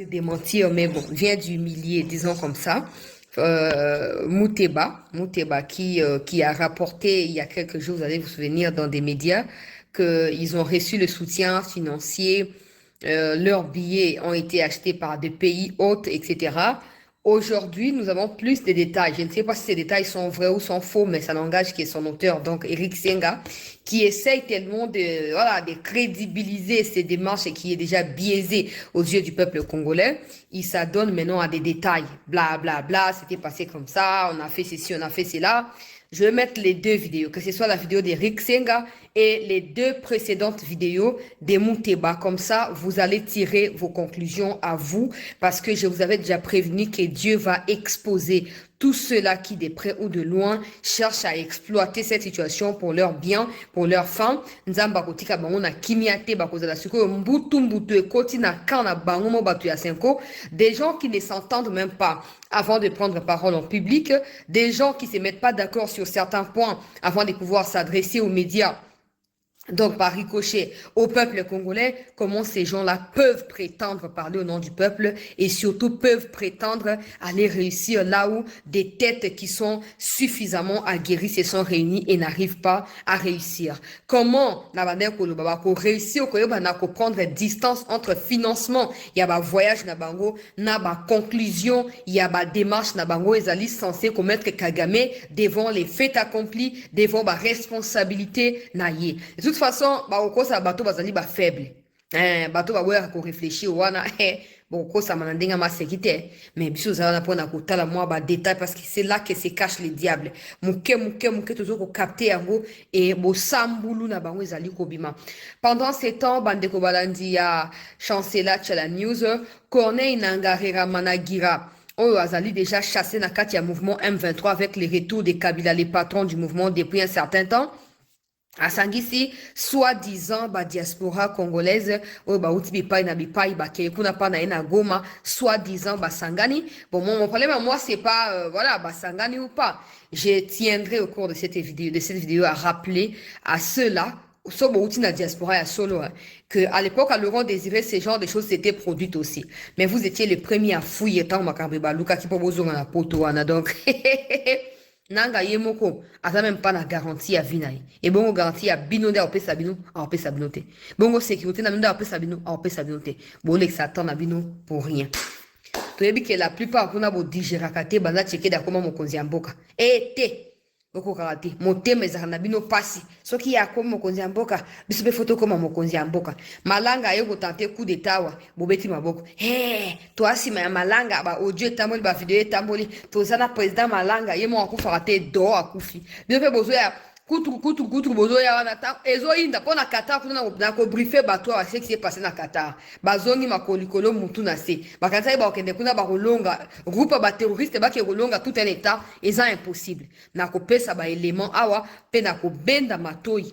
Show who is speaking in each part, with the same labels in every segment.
Speaker 1: Démentir, mais bon, vient d'humilier, disons comme ça. Mouteba qui a rapporté il y a quelques jours, vous allez vous souvenir, dans des médias, qu'ils ont reçu le soutien financier, leurs billets ont été achetés par des pays hôtes, etc. Aujourd'hui, nous avons plus de détails. Je ne sais pas si ces détails sont vrais ou sont faux, mais ça n'engage que son auteur, donc Eric Senga, qui essaye tellement de crédibiliser ses démarches et qui est déjà biaisé aux yeux du peuple congolais. Il s'adonne maintenant à des détails. Bla, bla, bla, c'était passé comme ça, on a fait ceci, on a fait cela. Je vais mettre les deux vidéos, que ce soit la vidéo d'Eric Senga et les deux précédentes vidéos de Mouteba. Comme ça, vous allez tirer vos conclusions à vous, parce que je vous avais déjà prévenu que Dieu va exposer tous ceux-là qui, de près ou de loin, cherchent à exploiter cette situation pour leur bien, pour leur fin. Nzamba kotika bango na kimiate bakozala siko mbutu mbutu ekoti na kana bango mo batu ya senko. Des gens qui ne s'entendent même pas avant de prendre parole en public, des gens qui se mettent pas d'accord sur certains points avant de pouvoir s'adresser aux médias. Donc, par ricochet, au peuple congolais, comment ces gens-là peuvent prétendre parler au nom du peuple et surtout peuvent prétendre aller réussir là où des têtes qui sont suffisamment aguerries se sont réunies et n'arrivent pas à réussir. Comment réussir à prendre distance entre financement, il y a voyage na bango, na conclusion, il y a démarche na bango, ils allaient censés commettre Kagame devant les faits accomplis, devant la responsabilité naïe. De toute façon, ça bateau bazali ba faible. Bateau ba wera ko réfléchir wana bon ça manandinga ma sécurité mais biso za na pona ko tala moi ba détail parce que c'est là que se cache le diable. Muke toujours ko capter yango et bo sambulu na bango ezali ko bima. Pendant ces temps bande ko balandi ya chancela Chala News Corneille Nangarira Managira oyo azali déjà chassé na kati ya mouvement M23 avec les retours de Kabila, les patrons du mouvement depuis un certain temps. Asangisi soi-disant diaspora congolaise oyo bauti bipai na bipai bakeye kuna pa na ena Goma soi-disant basangani. Bon, mon problème à moi c'est pas basangani ou pas. Je tiendrai au cours de cette vidéo à rappeler à ceux-là so bauti na diaspora ya solo que à l'époque à Laurent Désiré ce genre de choses s'étaient produites aussi. Mais vous étiez les premiers à fouiller tant makambe baluka ki po bozonga na poto wana donc nanga yemoko aza même pas na garantie à vinaï et bongo garantie à binonde a pesa bino a pesa binote bongo sécurité na minda a pesa bino a pesa binote bon lex attend na bino pour rien to yebi que la plupart kuna bo digerakate bana cheke da koma mokonzi ya mboka ete boko karate motema ezaka na bino pasi soki ya koma mokonzi ya mboka biso be photo koma mokonzi ya mboka malanga ayo tenter coup d'état wa bobeti maboko to asima ya malanga ba audio tamboli ba video tamboli to zana président malanga yemo akufa te do akufi bino pe bozo ya kutu bozo ya wana ta ezo inda pona Qatar kuna na ko briefer bato wa ce qui s'est passé na Qatar bazongi makolikolo mutu na se bakanza ba okende kuna ba kolonga groupe ba terroriste ba ke kolonga tout un état eza impossible na ko pesa ba élément awa pe na ko benda matoi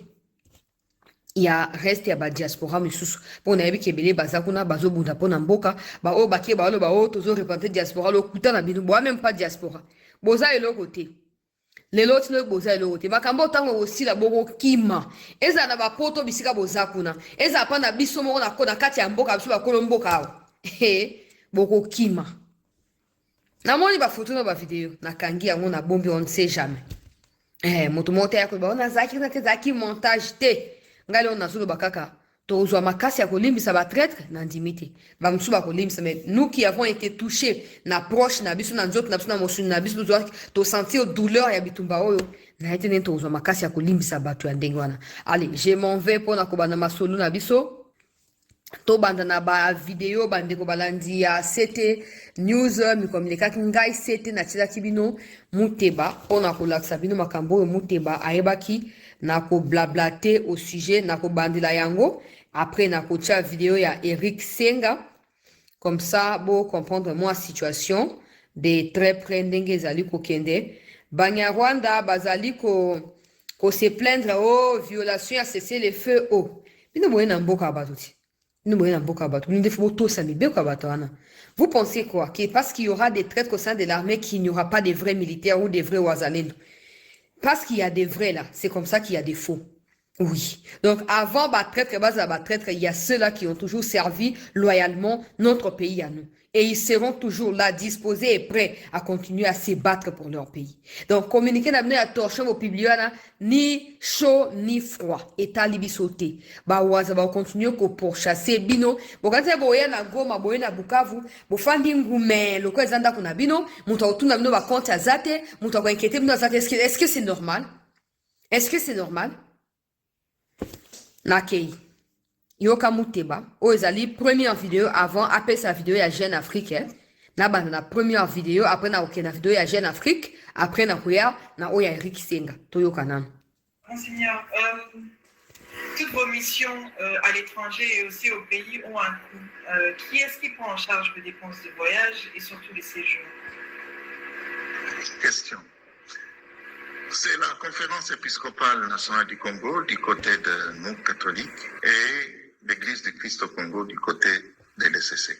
Speaker 1: ya reste ya ba diaspora misusu pona yebi kebele baza kuna bazo bunda pona mboka ba o bakie ba lo ba o tozo représenter diaspora lo kuta na bino bo même pas diaspora boza elo côté les autres ne boza elo côté makambo tango aussi la boko kima eza na ba poto bisika boza kuna eza pa na biso moko na kona kati ya mboka biso ba kolomboka awo boko kima na moni ba photo na ba video na kangi yango na bombi on ne sait jamais moto moto ya ko ba na zaki na te zaki montage te ngali on nazulo bakaka tozwa makasi ya kolimbisa ba traître na ndimité ba msusu ba kolimbisa mais nous qui avons été touchés na proche na biso na nzoto na biso na mosuni na biso to sentir douleur ya bitumba oyo na été ne tozwa makasi ya kolimbisa bato ya ndenge wana. Allez, je m'en vais pour na kobana masolo na biso to banda na ba video bande ko balandi ya CT News mi communiquer ngai CT na tila kibino Mouteba pona ko laksa bino makambo yo Mouteba ayebaki na ko blablater au sujet na ko bandila yango après na ko tia vidéo ya Eric Senga comme ça bo comprendre moi situation de très près ndenge zali ko kende Banyarwanda bazali ko se plaindre violation à cesser les feux bino boye na mboka batuti vous pensez quoi? Que parce qu'il y aura des traîtres au sein de l'armée qu'il n'y aura pas de vrais militaires ou des vrais Ouazalendo? Parce qu'il y a des vrais là, c'est comme ça qu'il y a des faux. Oui. Donc, avant Batraître, base à Batraître, il y a ceux-là qui ont toujours servi loyalement notre pays à nous. Et ils seront toujours là, disposés et prêts à continuer à se battre pour leur pays. Donc, communiquer n'a à torcher vos publics, ni chaud, ni froid. État libi sauté. Bah, ouais, ça va continuer pour chasser bino. Bon, quand c'est boye na Goma, boye na Bukavu, bo fandi ngume, loko ezanda kuna bino, muta otuna bino ba compte à zate, muta ko inquiéter bino zate. Est-ce que c'est normal? Est-ce que c'est normal? Nakei. Yoka Muteba. O ezali première vidéo avant, après sa vidéo ya Jeune Afrique. Na ba na première vidéo, après na ok na vidéo ya Jeune Afrique, après na kuya na oya Eric Senga. Toyoka nan.
Speaker 2: Monseigneur, toutes vos missions à l'étranger et aussi au pays ont un coût. Qui est-ce qui prend en charge les dépenses de voyage et surtout les séjours?
Speaker 3: Question. C'est la conférence épiscopale nationale du Congo du côté de nous catholiques et l'Église du Christ au Congo du côté de l'ECC.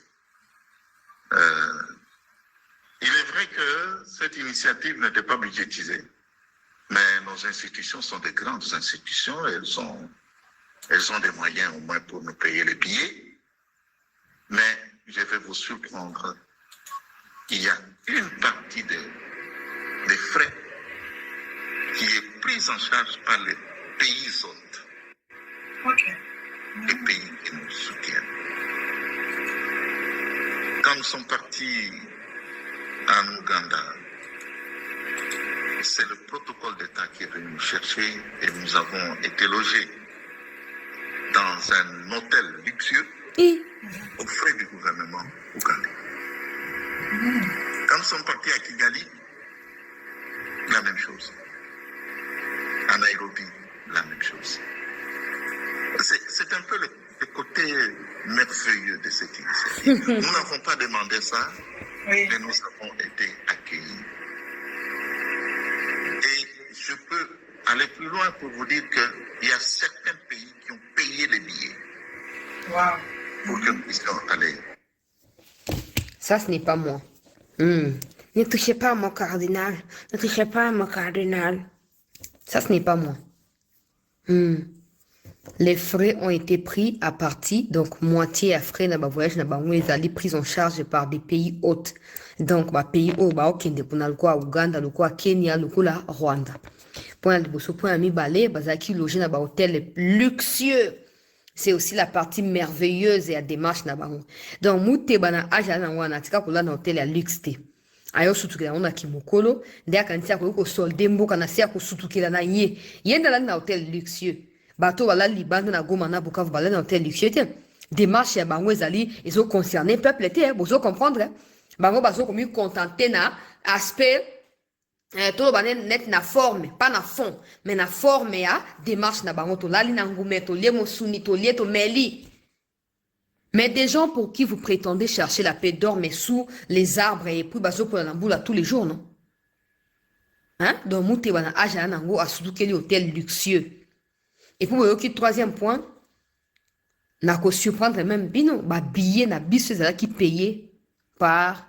Speaker 3: Il est vrai que cette initiative n'était pas budgétisée, mais nos institutions sont des grandes institutions, elles ont des moyens au moins pour nous payer les billets, mais je vais vous surprendre, il y a une partie des frais qui est prise en charge par les pays hôtes, les pays qui nous soutiennent. Quand nous sommes partis en Ouganda, c'est le protocole d'État qui est venu nous chercher et nous avons été logés dans un hôtel luxueux aux frais du gouvernement ougandais. Quand nous sommes partis à Kigali, la même chose. À Nairobi, la même chose. C'est un peu le côté merveilleux de cette initiative. Nous n'avons pas demandé ça, mais nous avons été accueillis. Et je peux aller plus loin pour vous dire qu'il y a certains pays qui ont payé les billets pour que nous puissions aller.
Speaker 1: Ça, ce n'est pas moi. Ne touchez pas à mon cardinal. Ne touchez pas à mon cardinal. Ça, ce n'est pas moi. Les frais ont été pris à partie, donc moitié à frais dans le voyage, les allés pris en charge par des pays hôtes. Donc, pays hauts, Kenya, pour le Ouganda, le Kenya, le Rwanda. Pour le point ami balé, qui logé dans hôtel luxueux. C'est aussi la partie merveilleuse et à démarche na bango. Donc, mouté bana aja na wana tika kula na hôtel ya luxe. Ayo sutukila ona kimokolo, ndia kanisa ko solde mboka na sia ko sutukila na ye. Yenda la na hôtel luxueux. Bato wala libanda na Goma na Bukavu bala na hôtel luxueux. Démarche ya bango ezali ezo concerner peuple te, bozo comprendre. Bango bazo komi contenté na aspect tout le net na forme, pas na fond, mais na forme ya démarche na bango to lali na ngume to liemo suni to lieto meli. Mais des gens pour qui vous prétendez chercher la paix dorment sous les arbres et puis bazo pour la boule tous les jours, non? Hein? Donc mouté wana aja nango asudukeli hôtel luxueux. Et puis le troisième point, na ko surprendre même bino ba billet na biso zala qui payé par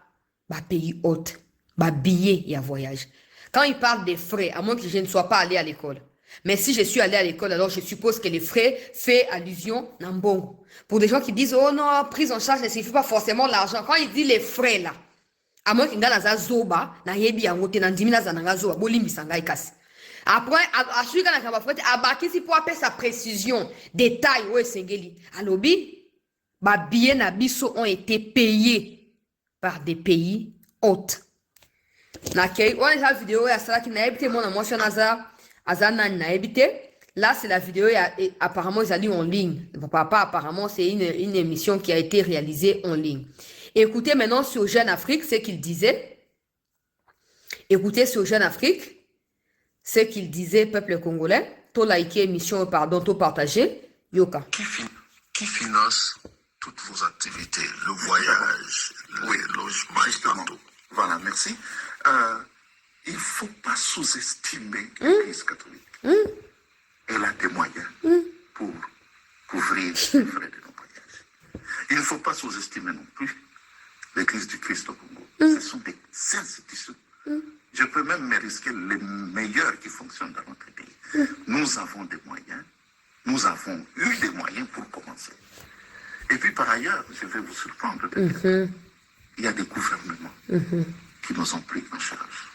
Speaker 1: ba pays hôte, ba billet ya voyage. Quand il parle des frais, à moins que je ne sois pas allé à l'école. Mais si je suis allé à l'école, alors je suppose que les frais fait allusion à Mbongo. Pour des gens qui disent, oh non, prise en charge ne signifie pas forcément l'argent. Quand il dit les frais là, à moins qu'il y ait un zoba, na yebi ya ngote na ndimina zananga zoba, bolimbi sanga ikasi. Après, à celui qui a un fouette, à baki si pour appeler sa précision, détail, ouais, sengeli. À l'obi, bah, billets na biso ont été payés par des pays hôtes. Nakei, on a la vidéo ya ça qui n'a évité mon émotion azana n'a évité. Là, c'est la vidéo apparemment ils allaient en ligne. Papa, apparemment, c'est une émission qui a été réalisée en ligne. Écoutez maintenant sur Jeune Afrique ce qu'il disait. Écoutez sur Jeune Afrique ce qu'il disait, peuple congolais. Tout liker émission, pardon, tout partager. Yoka.
Speaker 3: Qui finance toutes vos activités, le voyage, le logement, partout. Voilà, merci. Il ne faut pas sous-estimer l'Église catholique. Elle a des moyens pour couvrir les frais de nos voyages. Il ne faut pas sous-estimer non plus l'Église du Christ au Congo. Ce sont des institutions. Je peux même me risquer les meilleurs qui fonctionnent dans notre pays. Nous avons des moyens nous avons eu des moyens pour commencer. Et puis par ailleurs, je vais vous surprendre, il y a des gouvernements qui nous ont pris en charge.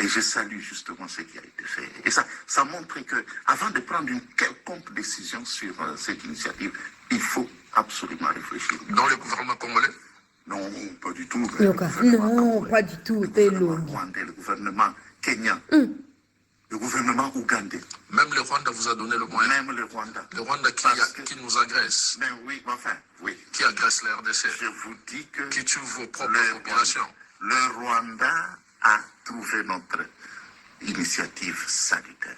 Speaker 3: Et je salue justement ce qui a été fait. Et ça montre qu'avant de prendre une quelconque décision sur cette initiative, il faut absolument réfléchir.
Speaker 4: Dans le gouvernement congolais?
Speaker 3: Non, pas du tout.
Speaker 1: Non, pas du tout.
Speaker 3: Le gouvernement rwandais, le gouvernement kenyan, le gouvernement ougandais.
Speaker 4: Même le Rwanda vous a donné le moyen.
Speaker 3: Même le Rwanda.
Speaker 4: Le Rwanda qui nous agresse.
Speaker 3: Mais oui, enfin, oui.
Speaker 4: Qui agresse la RDC.
Speaker 3: Je vous dis que...
Speaker 4: Qui tue vos propres populations.
Speaker 3: Le Rwanda a trouvé notre initiative sanitaire.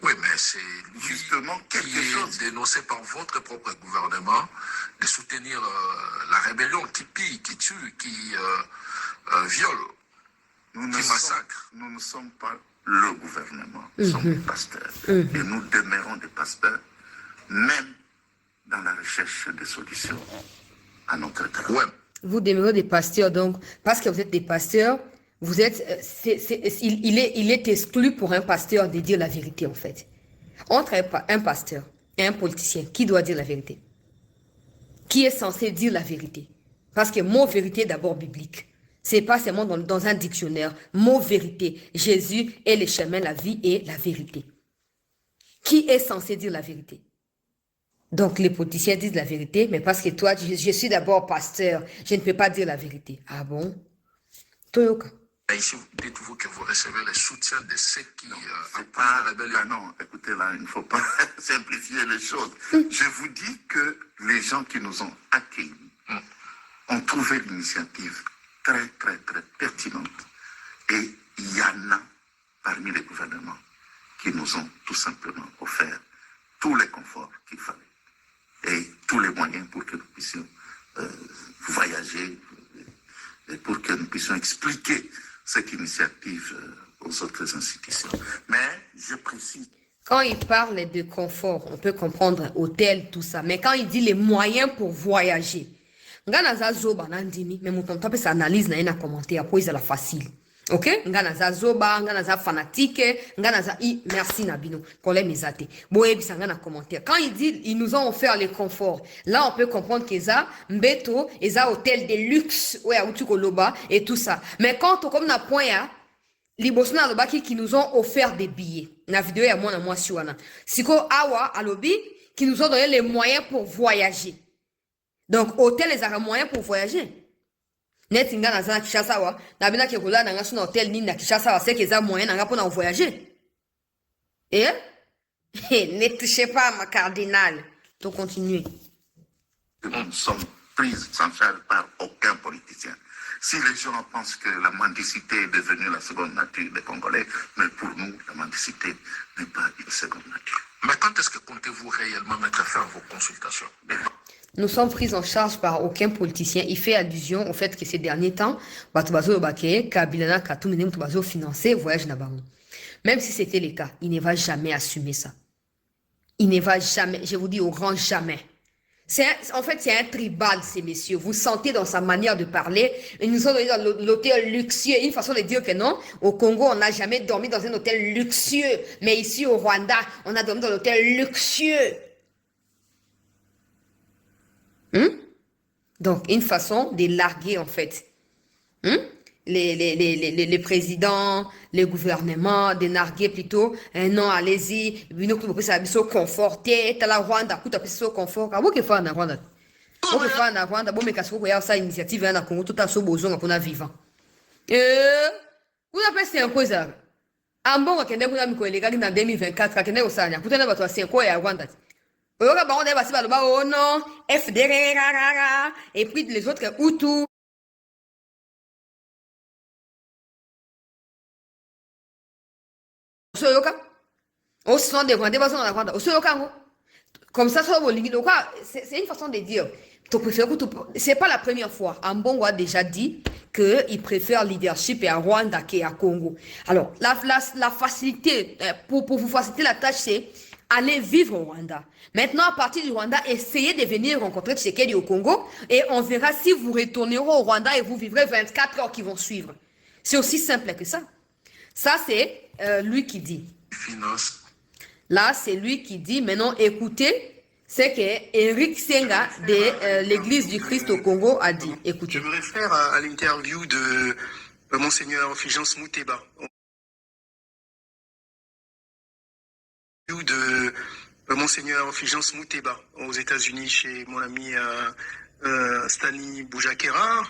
Speaker 4: Oui, mais c'est
Speaker 3: justement quelque chose
Speaker 4: dénoncé par votre propre gouvernement de soutenir la rébellion qui pille, qui tue, qui viole, qui massacre.
Speaker 3: Nous ne sommes pas le gouvernement, nous sommes des pasteurs. Et nous demeurons des pasteurs, même dans la recherche de solutions à notre travail.
Speaker 4: Ouais.
Speaker 1: Vous demeurez des pasteurs, donc, parce que vous êtes des pasteurs, vous êtes, il est exclu pour un pasteur de dire la vérité, en fait. Entre un pasteur et un politicien, qui doit dire la vérité? Qui est censé dire la vérité? Parce que mot vérité est d'abord biblique. C'est pas seulement dans un dictionnaire. Mot vérité. Jésus est le chemin, la vie et la vérité. Qui est censé dire la vérité? Donc, les politiciens disent la vérité, mais parce que toi, je suis d'abord pasteur, je ne peux pas dire la vérité. Ah bon? Toyoka.
Speaker 4: Ici, dites-vous que vous recevez le soutien de ceux qui
Speaker 3: pas la rébellion. Non, écoutez, là, il ne faut pas simplifier les choses. Je vous dis que les gens qui nous ont accueillis ont trouvé l'initiative très, très, très pertinente. Et il y en a parmi les gouvernements qui nous ont tout simplement offert tous les conforts qu'il fallait et tous les moyens pour que nous puissions voyager et pour que nous puissions expliquer cette initiative aux autres institutions. Mais je précise.
Speaker 1: Quand il parle de confort, on peut comprendre hôtel, tout ça. Mais quand il dit les moyens pour voyager, ngana za zoba nandimi, mais mon tonton sa analyse na ina commentaire pour la facile. Ok? Ngana za zoba, ngana za fanatique, ngana za merci Nabino, collègue mesate. Boye bisa ngana commentaire. Quand il dit ils nous ont offert les conforts, là on peut comprendre que ça mbeto, eza hôtel de luxe, ouais à Utukoloba et tout ça. Mais quand on comme na point ya Libosna alobaki qui nous ont offert des billets. La vidéo ya moi na moi siwana. Siko awa alobi qui nous ont donné les moyens pour voyager. Donc hôtel les a moyens pour voyager. Net inga na zana Kinshasa wa na bina ke kola na ngasu na hôtel ni na Kinshasa wa c'est que za moyens na pour na voyager. Et ne touchez pas à ma cardinale. Tu continuer.
Speaker 3: Nous sommes pris en charge par aucun politicien. Si les gens pensent que la mendicité est devenue la seconde nature des Congolais, mais pour nous, la mendicité n'est pas une seconde nature.
Speaker 4: Mais quand est-ce que comptez-vous réellement mettre fin à vos consultations?
Speaker 1: Nous sommes pris en charge par aucun politicien. Il fait allusion au fait que ces derniers temps, Batubazo Obake, Kabila Katumene Mutubazo financé voyage Nabarou. Même si c'était le cas, il ne va jamais assumer ça. Il ne va jamais, je vous dis au grand jamais. En fait, c'est un tribal, ces messieurs. Vous sentez dans sa manière de parler. Ils nous ont donné dans l'hôtel luxueux. Une façon de dire que non. Au Congo, on n'a jamais dormi dans un hôtel luxueux. Mais ici, au Rwanda, on a dormi dans l'hôtel luxueux. Donc, une façon de larguer, en fait. Les présidents, les gouvernements, de narguer plutôt. Non, allez-y. Nous pouvons se conforter. T'as la Rwanda, tout à fait se confort. Ah, vous que faire en Rwanda? Vous que faire en Rwanda? Bon, mais qu'est-ce que vous avez ça initiative en Congo, tout à fait besoin pour nous vivant. Vous avez c'est un peu ça. En bon, quand vous avez mis les gars dans 2024, quand vous avez ça, vous avez votre 5 ans à Rwanda. Oyoka bango de basi baloba oh non, FDR et puis les autres Hutu. Oyoka. On se sent des Rwandais basés dans la Rwanda. Oyoka. Comme ça, c'est une façon de dire. C'est pas la première fois. Ambongo a déjà dit qu'il préfère leadership à Rwanda qu'à Congo. Alors, la facilité, pour vous faciliter la tâche, c'est aller vivre au Rwanda. Maintenant, à partir du Rwanda, essayez de venir rencontrer Tshisekedi au Congo et on verra si vous retournerez au Rwanda et vous vivrez 24 heures qui vont suivre. C'est aussi simple que ça. Ça, c'est lui qui dit.
Speaker 4: Finance.
Speaker 1: Là, c'est lui qui dit, maintenant, écoutez ce que Eric Senga de l'Église du Christ au Congo a dit. Écoutez.
Speaker 5: Je me réfère à l'interview de Monseigneur Fulgence Mouteba. De Monseigneur Fulgence Mouteba aux États-Unis chez mon ami Stanley Boujakera.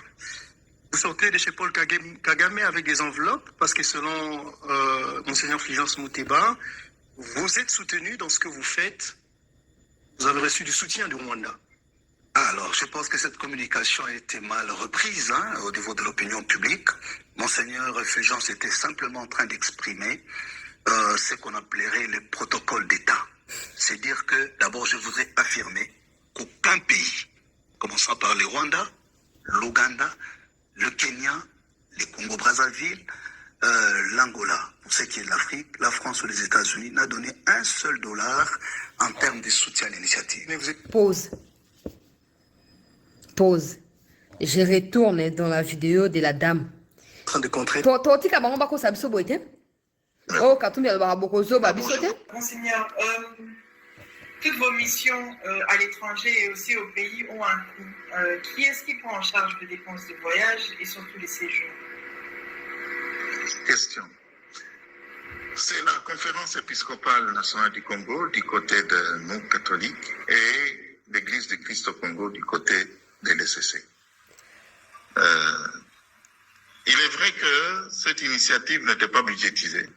Speaker 5: Vous sortez de chez Paul Kagame avec des enveloppes parce que selon Monseigneur Fulgence Mouteba, vous êtes soutenu dans ce que vous faites. Vous avez reçu du soutien du Rwanda.
Speaker 6: Alors, je pense que cette communication a été mal reprise au niveau de l'opinion publique. Monseigneur Fulgence était simplement en train d'exprimer ce qu'on appellerait le protocole d'État. C'est dire que, d'abord, je voudrais affirmer qu'aucun pays, commençant par le Rwanda, l'Ouganda, le Kenya, le Congo-Brazzaville, l'Angola, pour ce qui est de l'Afrique, la France ou les États-Unis, n'a donné un seul dollar en termes de soutien à l'initiative. Mais vous êtes...
Speaker 1: Pause. Pause. Je retourne dans la vidéo de la dame.
Speaker 5: En train de contrer.
Speaker 1: Totika bango bako sabiso boite. Oh, katumbi alobaka bokozo babiso te.
Speaker 2: Monseigneur, toutes vos missions à l'étranger et aussi au pays ont un coût. Qui est-ce qui prend en charge les dépenses de voyage et surtout les séjours?
Speaker 3: Question. C'est la conférence épiscopale nationale du Congo du côté de nos catholiques et l'Église du Christ au Congo du côté de l'ECC. Il est vrai que cette initiative n'était pas budgétisée,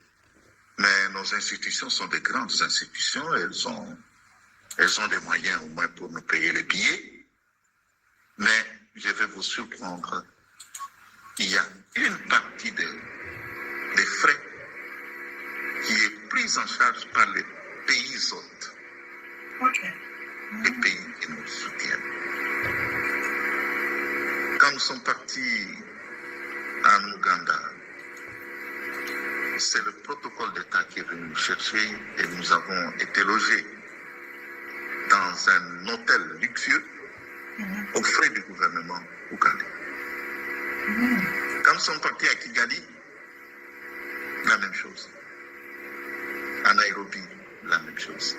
Speaker 3: mais nos institutions sont des grandes institutions, elles ont des moyens au moins pour nous payer les billets, mais je vais vous surprendre, il y a une partie des frais qui est prise en charge par les pays hôtes, les pays qui nous soutiennent. Quand nous sommes partis en Ouganda, c'est le protocole d'État qui est venu nous chercher et nous avons été logés dans un hôtel luxueux aux frais du gouvernement ougandais. Quand nous sommes partis à Kigali, la même chose. À Nairobi, la même chose.